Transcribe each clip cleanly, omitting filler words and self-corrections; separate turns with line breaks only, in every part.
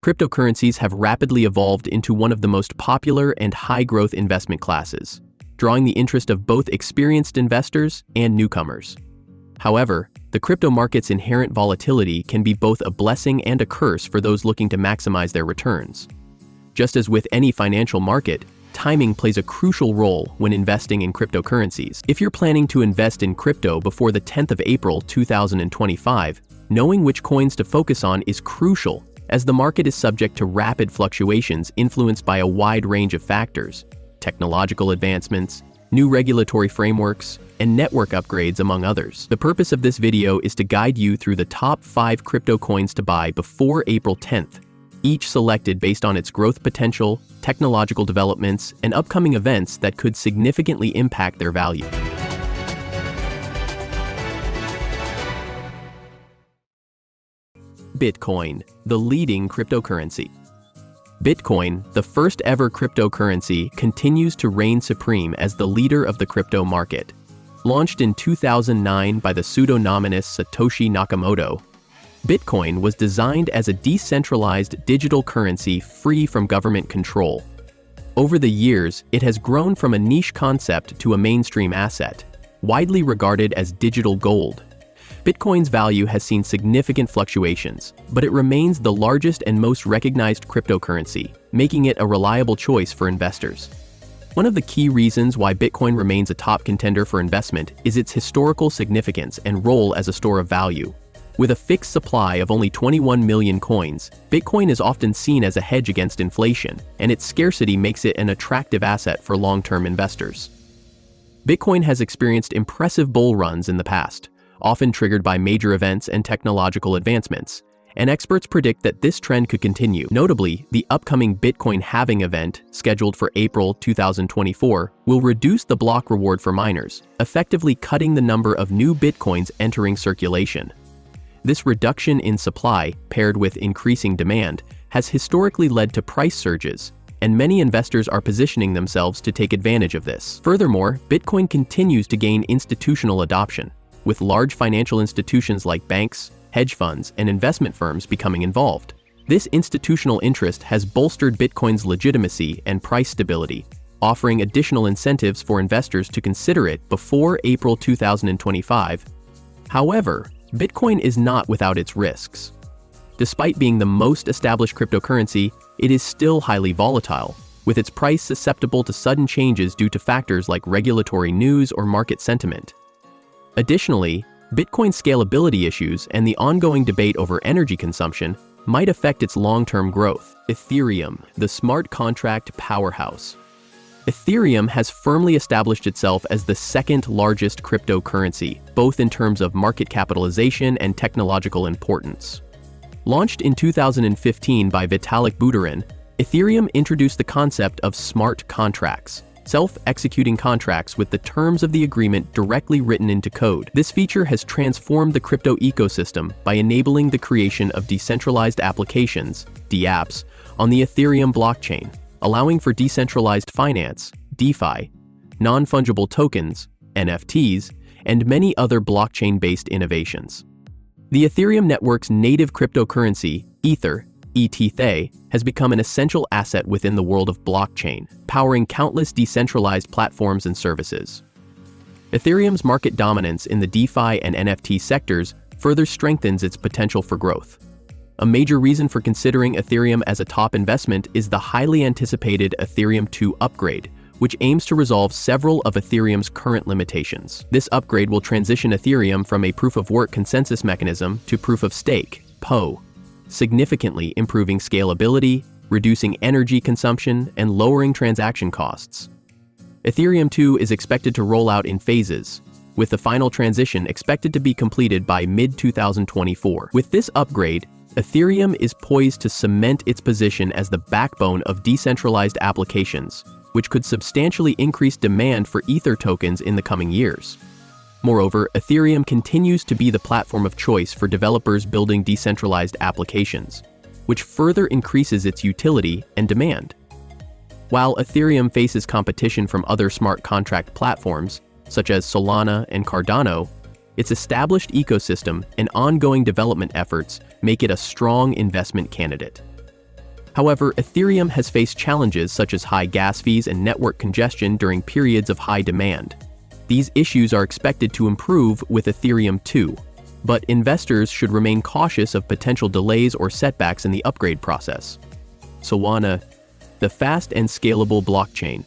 Cryptocurrencies have rapidly evolved into one of the most popular and high-growth investment classes, drawing the interest of both experienced investors and newcomers. However, the crypto market's inherent volatility can be both a blessing and a curse for those looking to maximize their returns. Just as with any financial market, timing plays a crucial role when investing in cryptocurrencies. If you're planning to invest in crypto before the 10th of April 2025, knowing which coins to focus on is crucial, as the market is subject to rapid fluctuations influenced by a wide range of factors: technological advancements, new regulatory frameworks, and network upgrades, among others. The purpose of this video is to guide you through the top 5 crypto coins to buy before April 10th, each selected based on its growth potential, technological developments, and upcoming events that could significantly impact their value. Bitcoin, the leading cryptocurrency. Bitcoin, the first ever cryptocurrency, continues to reign supreme as the leader of the crypto market. Launched in 2009 by the pseudonymous Satoshi Nakamoto, Bitcoin was designed as a decentralized digital currency free from government control. Over the years, it has grown from a niche concept to a mainstream asset, widely regarded as digital gold. Bitcoin's value has seen significant fluctuations, but it remains the largest and most recognized cryptocurrency, making it a reliable choice for investors. One of the key reasons why Bitcoin remains a top contender for investment is its historical significance and role as a store of value. With a fixed supply of only 21 million coins, Bitcoin is often seen as a hedge against inflation, and its scarcity makes it an attractive asset for long-term investors. Bitcoin has experienced impressive bull runs in the past, often triggered by major events and technological advancements, and experts predict that this trend could continue. Notably, the upcoming Bitcoin halving event, scheduled for April 2024, will reduce the block reward for miners, effectively cutting the number of new Bitcoins entering circulation. This reduction in supply, paired with increasing demand, has historically led to price surges, and many investors are positioning themselves to take advantage of this. Furthermore, Bitcoin continues to gain institutional adoption, with large financial institutions like banks, hedge funds, and investment firms becoming involved. This institutional interest has bolstered Bitcoin's legitimacy and price stability, offering additional incentives for investors to consider it before April 2025. However, Bitcoin is not without its risks. Despite being the most established cryptocurrency, it is still highly volatile, with its price susceptible to sudden changes due to factors like regulatory news or market sentiment. Additionally, Bitcoin's scalability issues and the ongoing debate over energy consumption might affect its long-term growth. Ethereum, the smart contract powerhouse. Ethereum has firmly established itself as the second largest cryptocurrency, both in terms of market capitalization and technological importance. Launched in 2015 by Vitalik Buterin, Ethereum introduced the concept of smart contracts, self-executing contracts with the terms of the agreement directly written into code. This feature has transformed the crypto ecosystem by enabling the creation of decentralized applications, dApps, on the Ethereum blockchain, allowing for decentralized finance, DeFi, non-fungible tokens, NFTs, and many other blockchain-based innovations. The Ethereum network's native cryptocurrency, Ether, ETH, has become an essential asset within the world of blockchain, powering countless decentralized platforms and services. Ethereum's market dominance in the DeFi and NFT sectors further strengthens its potential for growth. A major reason for considering Ethereum as a top investment is the highly anticipated Ethereum 2 upgrade, which aims to resolve several of Ethereum's current limitations. This upgrade will transition Ethereum from a proof-of-work consensus mechanism to proof-of-stake, POW, significantly improving scalability, reducing energy consumption, and lowering transaction costs. Ethereum 2 is expected to roll out in phases, with the final transition expected to be completed by mid-2024. With this upgrade, Ethereum is poised to cement its position as the backbone of decentralized applications, which could substantially increase demand for Ether tokens in the coming years. Moreover, Ethereum continues to be the platform of choice for developers building decentralized applications, which further increases its utility and demand. While Ethereum faces competition from other smart contract platforms, such as Solana and Cardano, its established ecosystem and ongoing development efforts make it a strong investment candidate. However, Ethereum has faced challenges such as high gas fees and network congestion during periods of high demand. These issues are expected to improve with Ethereum 2, but investors should remain cautious of potential delays or setbacks in the upgrade process. Solana, the fast and scalable blockchain.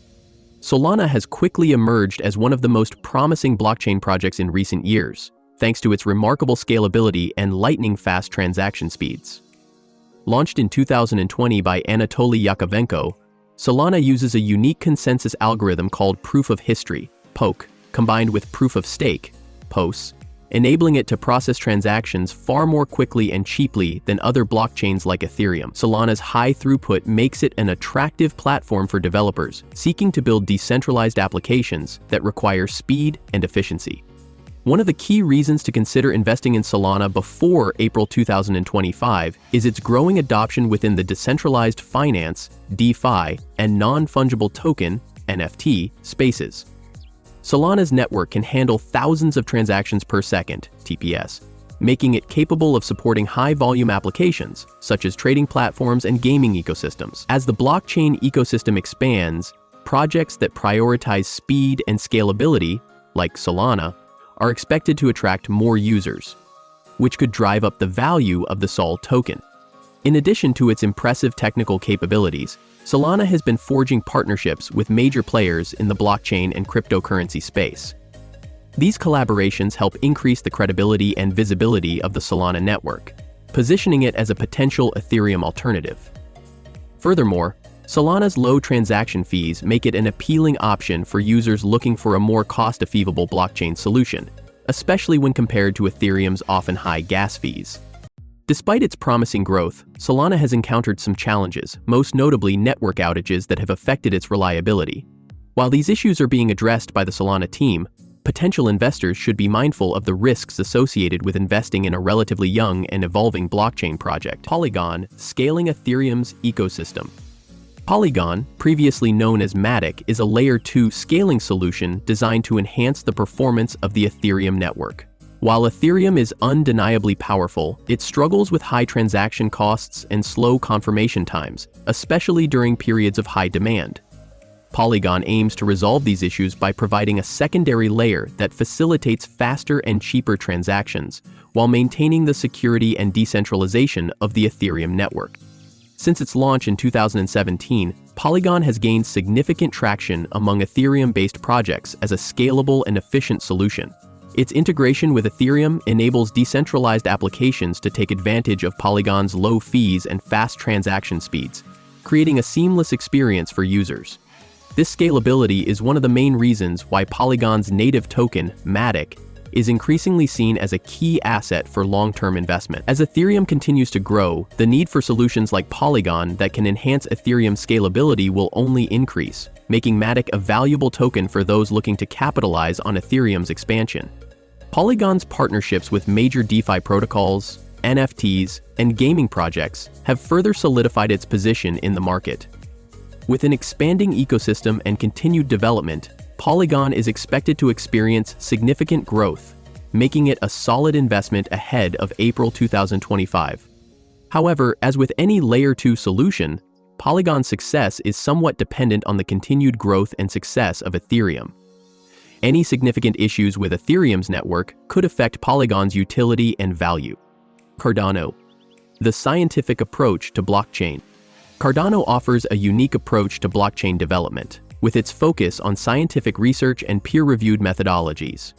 Solana has quickly emerged as one of the most promising blockchain projects in recent years, thanks to its remarkable scalability and lightning-fast transaction speeds. Launched in 2020 by Anatoly Yakovenko, Solana uses a unique consensus algorithm called Proof of History, POK, combined with Proof of Stake, POS, enabling it to process transactions far more quickly and cheaply than other blockchains like Ethereum. Solana's high throughput makes it an attractive platform for developers seeking to build decentralized applications that require speed and efficiency. One of the key reasons to consider investing in Solana before April 2025 is its growing adoption within the decentralized finance, DeFi, and non-fungible token, NFT, spaces. Solana's network can handle thousands of transactions per second, TPS, making it capable of supporting high-volume applications, such as trading platforms and gaming ecosystems. As the blockchain ecosystem expands, projects that prioritize speed and scalability, like Solana, are expected to attract more users, which could drive up the value of the SOL token. In addition to its impressive technical capabilities, Solana has been forging partnerships with major players in the blockchain and cryptocurrency space. These collaborations help increase the credibility and visibility of the Solana network, positioning it as a potential Ethereum alternative. Furthermore, Solana's low transaction fees make it an appealing option for users looking for a more cost-effective blockchain solution, especially when compared to Ethereum's often high gas fees. Despite its promising growth, Solana has encountered some challenges, most notably network outages that have affected its reliability. While these issues are being addressed by the Solana team, potential investors should be mindful of the risks associated with investing in a relatively young and evolving blockchain project. Polygon, scaling Ethereum's ecosystem. Polygon, previously known as Matic, is a Layer 2 scaling solution designed to enhance the performance of the Ethereum network. While Ethereum is undeniably powerful, it struggles with high transaction costs and slow confirmation times, especially during periods of high demand. Polygon aims to resolve these issues by providing a secondary layer that facilitates faster and cheaper transactions, while maintaining the security and decentralization of the Ethereum network. Since its launch in 2017, Polygon has gained significant traction among Ethereum-based projects as a scalable and efficient solution. Its integration with Ethereum enables decentralized applications to take advantage of Polygon's low fees and fast transaction speeds, creating a seamless experience for users. This scalability is one of the main reasons why Polygon's native token, Matic, is increasingly seen as a key asset for long-term investment. As Ethereum continues to grow, the need for solutions like Polygon that can enhance Ethereum's scalability will only increase, making Matic a valuable token for those looking to capitalize on Ethereum's expansion. Polygon's partnerships with major DeFi protocols, NFTs, and gaming projects have further solidified its position in the market. With an expanding ecosystem and continued development, Polygon is expected to experience significant growth, making it a solid investment ahead of April 2025. However, as with any Layer 2 solution, Polygon's success is somewhat dependent on the continued growth and success of Ethereum. Any significant issues with Ethereum's network could affect Polygon's utility and value. Cardano, the scientific approach to blockchain. Cardano offers a unique approach to blockchain development, with its focus on scientific research and peer-reviewed methodologies.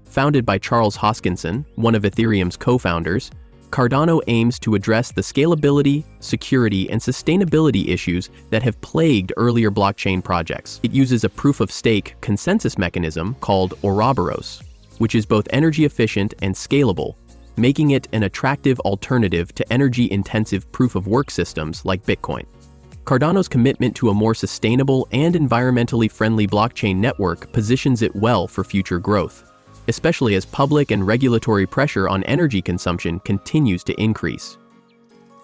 Founded by Charles Hoskinson, one of Ethereum's co-founders, Cardano aims to address the scalability, security, and sustainability issues that have plagued earlier blockchain projects. It uses a proof-of-stake consensus mechanism called Ouroboros, which is both energy efficient and scalable, making it an attractive alternative to energy-intensive proof-of-work systems like Bitcoin. Cardano's commitment to a more sustainable and environmentally friendly blockchain network positions it well for future growth, especially as public and regulatory pressure on energy consumption continues to increase.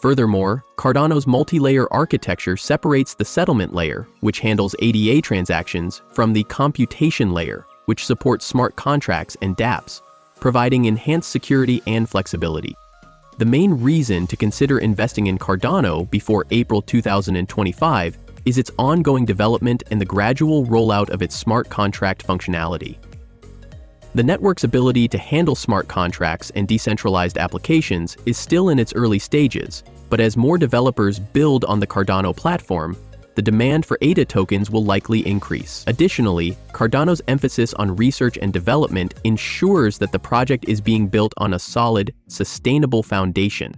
Furthermore, Cardano's multi-layer architecture separates the settlement layer, which handles ADA transactions, from the computation layer, which supports smart contracts and dApps, providing enhanced security and flexibility. The main reason to consider investing in Cardano before April 2025 is its ongoing development and the gradual rollout of its smart contract functionality. The network's ability to handle smart contracts and decentralized applications is still in its early stages, but as more developers build on the Cardano platform, the demand for ADA tokens will likely increase. Additionally, Cardano's emphasis on research and development ensures that the project is being built on a solid, sustainable foundation,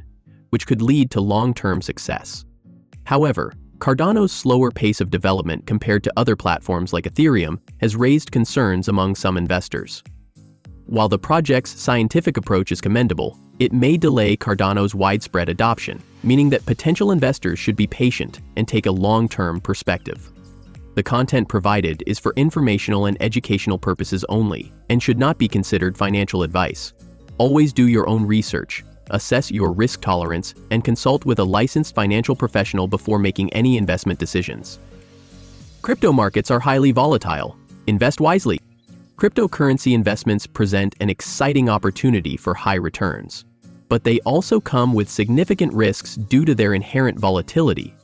which could lead to long-term success. However, Cardano's slower pace of development compared to other platforms like Ethereum has raised concerns among some investors. While the project's scientific approach is commendable, it may delay Cardano's widespread adoption, meaning that potential investors should be patient and take a long-term perspective. The content provided is for informational and educational purposes only and should not be considered financial advice. Always do your own research, assess your risk tolerance, and consult with a licensed financial professional before making any investment decisions. Crypto markets are highly volatile. Invest wisely. Cryptocurrency investments present an exciting opportunity for high returns, but they also come with significant risks due to their inherent volatility.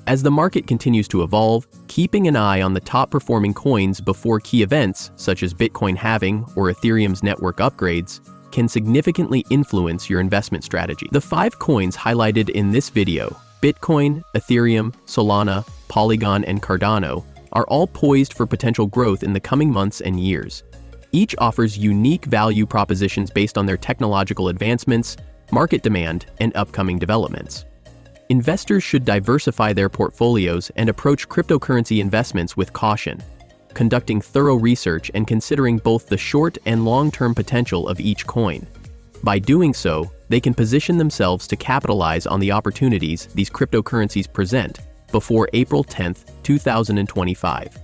As the market continues to evolve, keeping an eye on the top-performing coins before key events, such as Bitcoin halving or Ethereum's network upgrades, can significantly influence your investment strategy. The 5 coins highlighted in this video, Bitcoin, Ethereum, Solana, Polygon, and Cardano, are all poised for potential growth in the coming months and years. Each offers unique value propositions based on their technological advancements, market demand, and upcoming developments. Investors should diversify their portfolios and approach cryptocurrency investments with caution, conducting thorough research and considering both the short and long-term potential of each coin. By doing so, they can position themselves to capitalize on the opportunities these cryptocurrencies present before April 10, 2025.